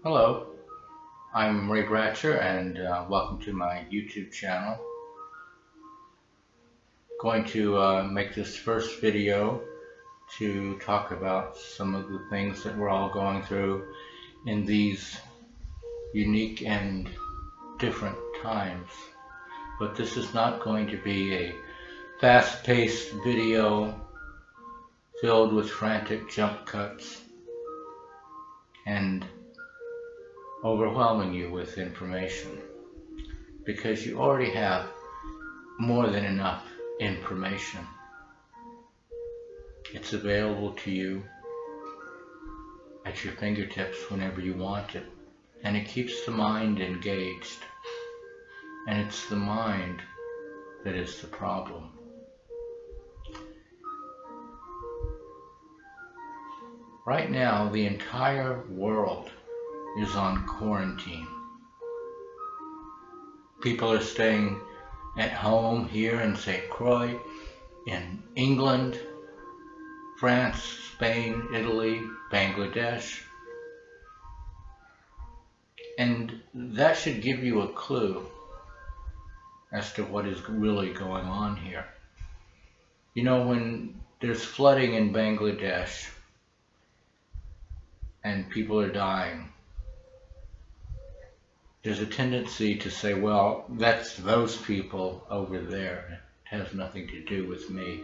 Hello, I'm Ray Bratcher and welcome to my YouTube channel. Going to make this first video to talk about some of the things that we're all going through in these unique and different times. But this is not going to be a fast-paced video filled with frantic jump cuts and overwhelming you with information, because you already have more than enough information. It's available to you at your fingertips whenever you want it, and it keeps the mind engaged, and it's the mind that is the problem. Right now, the entire world is on quarantine. People are staying at home here in St. Croix, in England, France, Spain, Italy, Bangladesh. And that should give you a clue as to what is really going on here. You know, when there's flooding in Bangladesh and people are dying, there's a tendency to say, well, that's those people over there. It has nothing to do with me.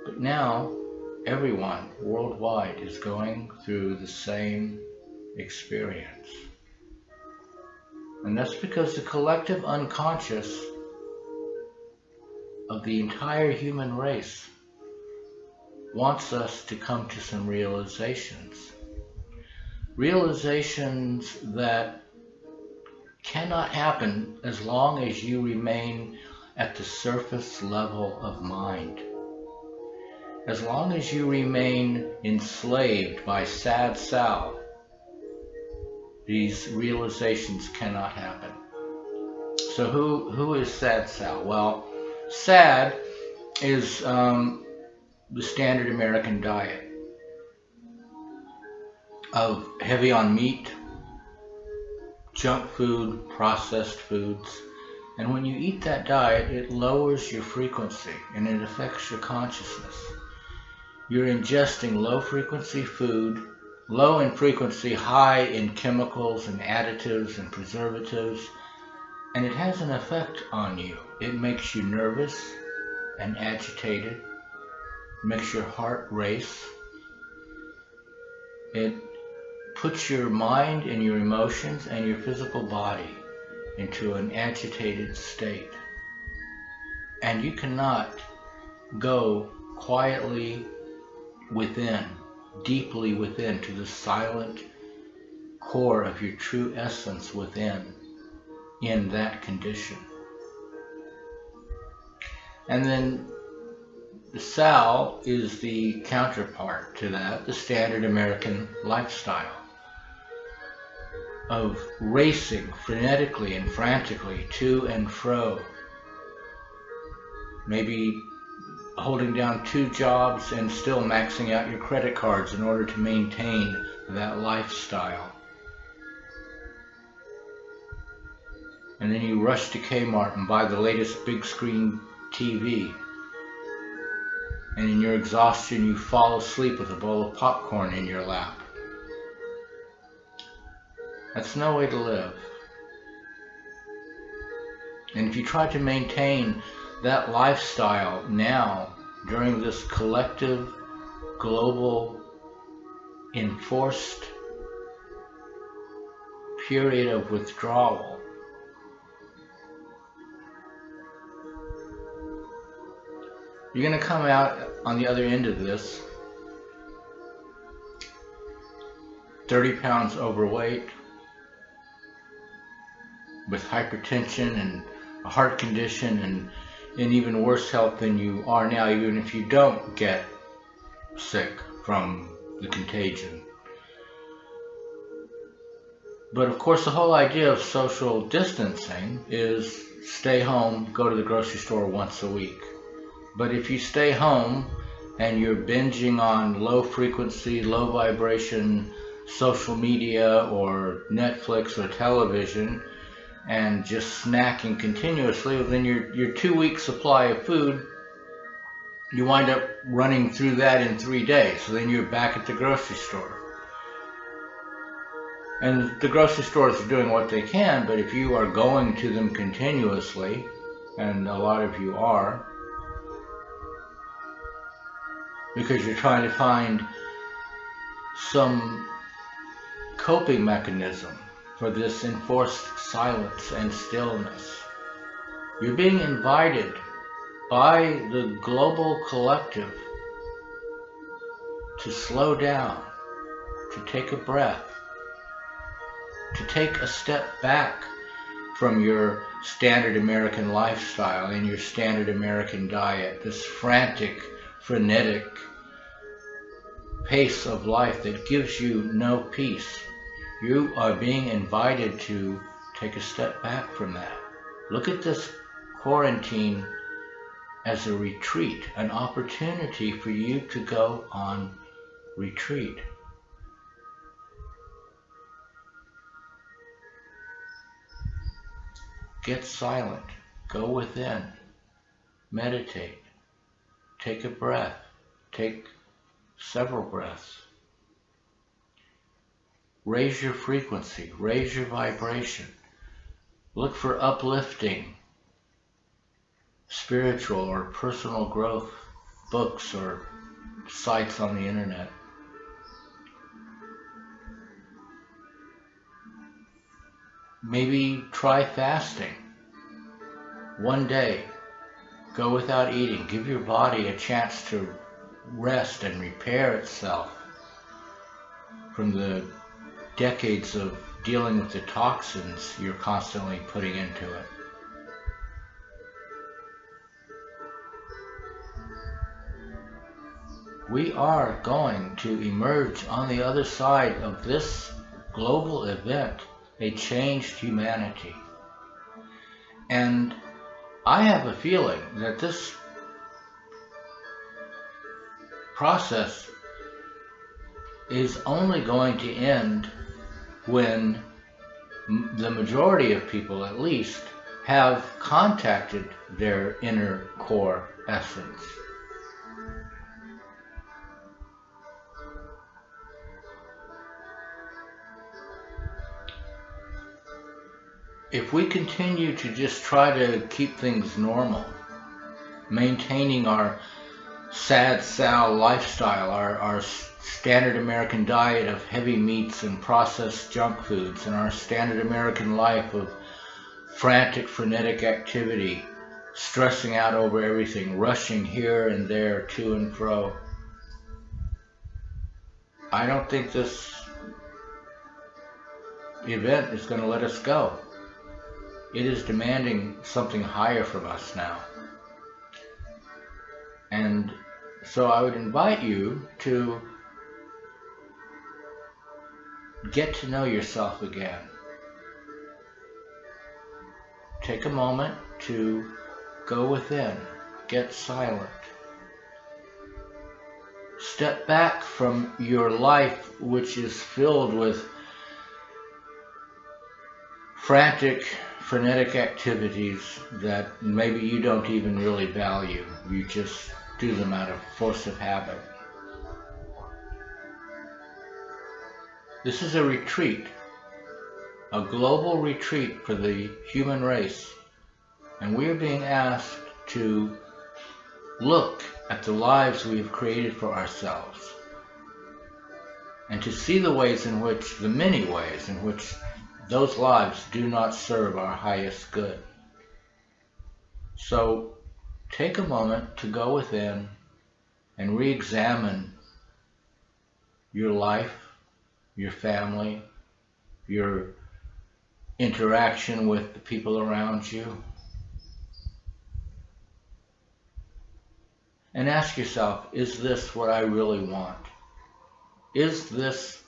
But now, everyone worldwide is going through the same experience. And that's because the collective unconscious of the entire human race wants us to come to some realizations. Realizations that cannot happen as long as you remain at the surface level of mind. As long as you remain enslaved by Sad Sal, these realizations cannot happen. So who is Sad Sal? Well, SAD is the standard American diet of heavy on meat, junk food, processed foods. And when you eat that diet, it lowers your frequency and it affects your consciousness. You're ingesting low frequency food, low in frequency, high in chemicals and additives and preservatives, and it has an effect on you. It makes you nervous and agitated. It makes your heart race. It puts your mind and your emotions and your physical body into an agitated state. And you cannot go quietly within, deeply within, to the silent core of your true essence within, in that condition. And then the SAL is the counterpart to that, the standard American lifestyle of racing frenetically and frantically to and fro, maybe holding down 2 jobs and still maxing out your credit cards in order to maintain that lifestyle. And then you rush to Kmart and buy the latest big screen TV. And in your exhaustion, you fall asleep with a bowl of popcorn in your lap. That's no way to live. And if you try to maintain that lifestyle now, during this collective, global, enforced period of withdrawal, you're going to come out on the other end of this 30 pounds overweight, with hypertension and a heart condition and in even worse health than you are now, even if you don't get sick from the contagion. But of course, the whole idea of social distancing is stay home, go to the grocery store once a week. But if you stay home and you're binging on low frequency, low vibration social media or Netflix or television and just snacking continuously, then your 2 week supply of food, you wind up running through that in 3 days. So then you're back at the grocery store. And the grocery stores are doing what they can, but if you are going to them continuously, and a lot of you are, because you're trying to find some coping mechanism for this enforced silence and stillness, you're being invited by the global collective to slow down, to take a breath, to take a step back from your standard American lifestyle and your standard American diet, this frantic, frenetic pace of life that gives you no peace. You are being invited to take a step back from that. Look at this quarantine as a retreat, an opportunity for you to go on retreat. Get silent, go within, meditate, take a breath, take several breaths. Raise your frequency, raise your vibration. Look for uplifting, spiritual or personal growth books or sites on the internet. Maybe try fasting. One day, go without eating. Give your body a chance to rest and repair itself from the decades of dealing with the toxins you're constantly putting into it. We are going to emerge on the other side of this global event, a changed humanity. And I have a feeling that this process is only going to end when the majority of people, at least, have contacted their inner core essence. If we continue to just try to keep things normal, maintaining our sad Sal lifestyle, our standard American diet of heavy meats and processed junk foods, and our standard American life of frantic, frenetic activity, stressing out over everything, rushing here and there, to and fro, I don't think this event is going to let us go. It is demanding something higher from us now. And so I would invite you to get to know yourself again. Take a moment to go within, get silent. Step back from your life, which is filled with frantic, frenetic activities that maybe you don't even really value. You just do them out of force of habit. This is a retreat, a global retreat for the human race, and we are being asked to look at the lives we have created for ourselves and to see the ways in which, the many ways in which those lives do not serve our highest good. So take a moment to go within and re-examine your life, your family, your interaction with the people around you. And ask yourself, is this what I really want? Is this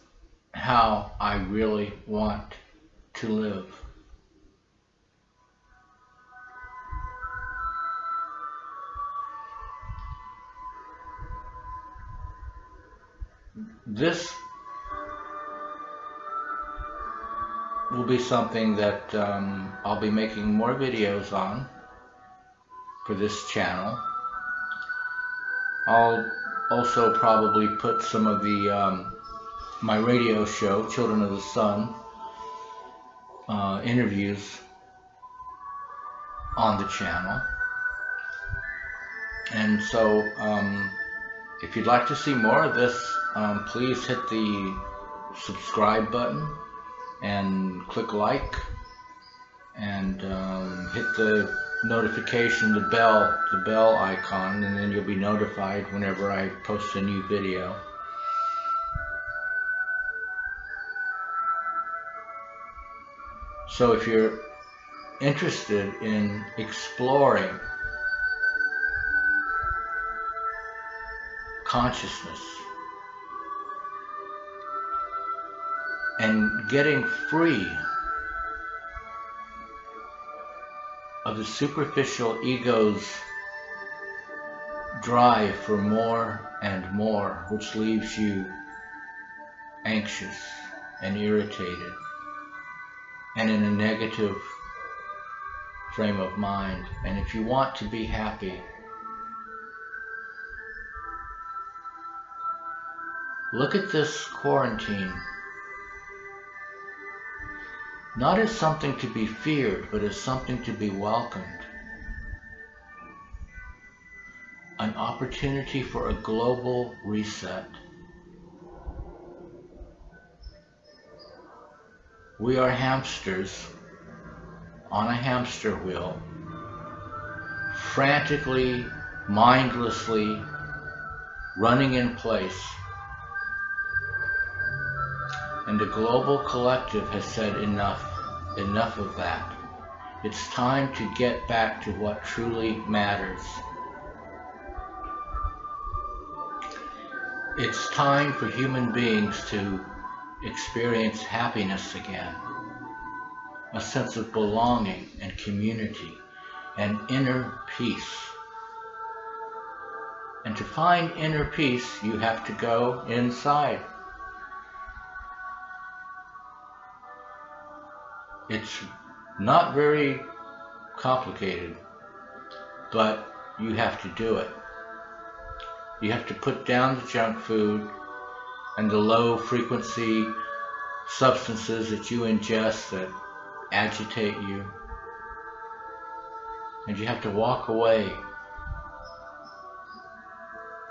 how I really want to live? This will be something that I'll be making more videos on for this channel. I'll also probably put some of the my radio show, Children of the Sun, interviews on the channel. And so if you'd like to see more of this, please hit the subscribe button and click like, and hit the notification, the bell icon, and then you'll be notified whenever I post a new video. So if you're interested in exploring consciousness and getting free of the superficial ego's drive for more and more, which leaves you anxious and irritated and in a negative frame of mind, and if you want to be happy, look at this quarantine not as something to be feared, but as something to be welcomed. An opportunity for a global reset. We are hamsters on a hamster wheel, frantically, mindlessly running in place. And the global collective has said enough of that. It's time to get back to what truly matters. It's time for human beings to experience happiness again, a sense of belonging and community and inner peace. And to find inner peace, you have to go inside. It's not very complicated, but you have to do it. You have to put down the junk food and the low frequency substances that you ingest that agitate you. And you have to walk away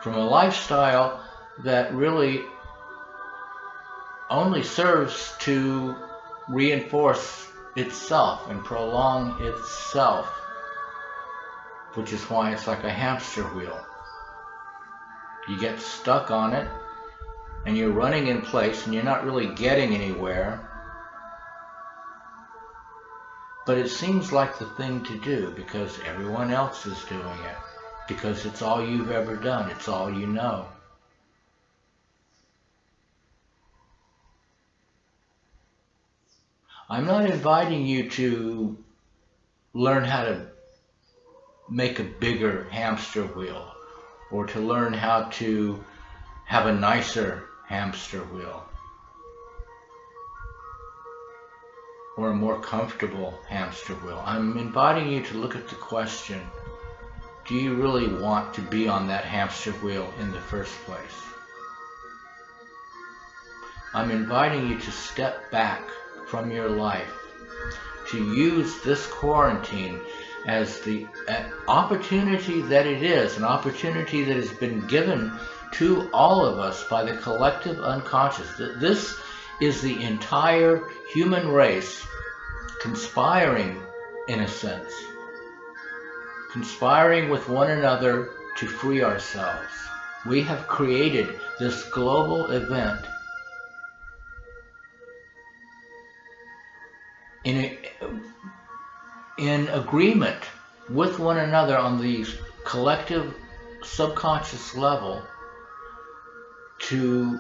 from a lifestyle that really only serves to reinforce itself and prolong itself, which is why it's like a hamster wheel. You get stuck on it and you're running in place and you're not really getting anywhere, but it seems like the thing to do because everyone else is doing it, because it's all you've ever done, it's all you know. I'm not inviting you to learn how to make a bigger hamster wheel or to learn how to have a nicer hamster wheel or a more comfortable hamster wheel. I'm inviting you to look at the question, do you really want to be on that hamster wheel in the first place? I'm inviting you to step back from your life, to use this quarantine as the opportunity that it is, an opportunity that has been given to all of us by the collective unconscious. This is the entire human race conspiring, in a sense, conspiring with one another to free ourselves. We have created this global event in agreement with one another on the collective subconscious level to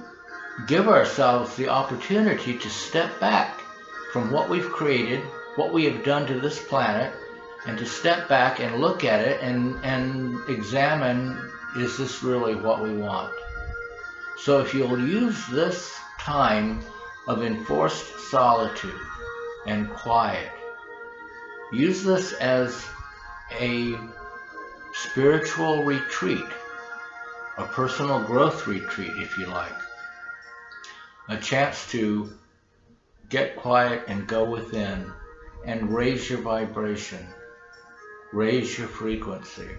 give ourselves the opportunity to step back from what we've created, what we have done to this planet, and to step back and look at it and examine, is this really what we want? So if you'll use this time of enforced solitude and quiet. Use this as a spiritual retreat, a personal growth retreat, if you like. A chance to get quiet and go within and raise your vibration, raise your frequency,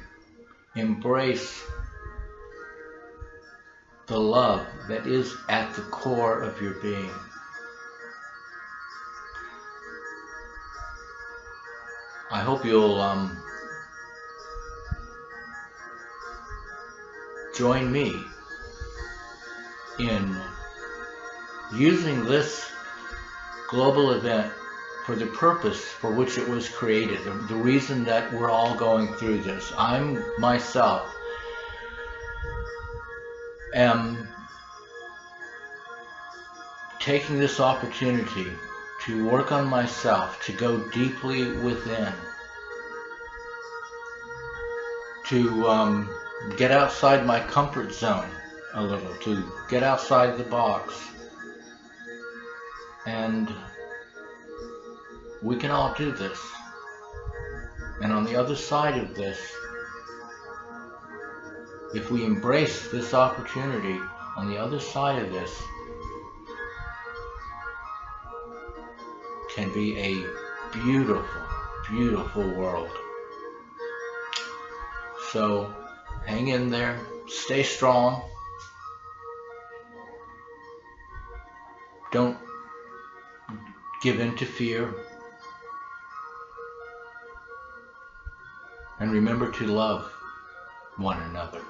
embrace the love that is at the core of your being. I hope you'll join me in using this global event for the purpose for which it was created, the reason that we're all going through this. I'm myself am taking this opportunity to work on myself, to go deeply within, to get outside my comfort zone a little, to get outside the box. And we can all do this. And on the other side of this, if we embrace this opportunity, on the other side of this can be a beautiful, beautiful world. So hang in there, stay strong. Don't give in to fear. And remember to love one another.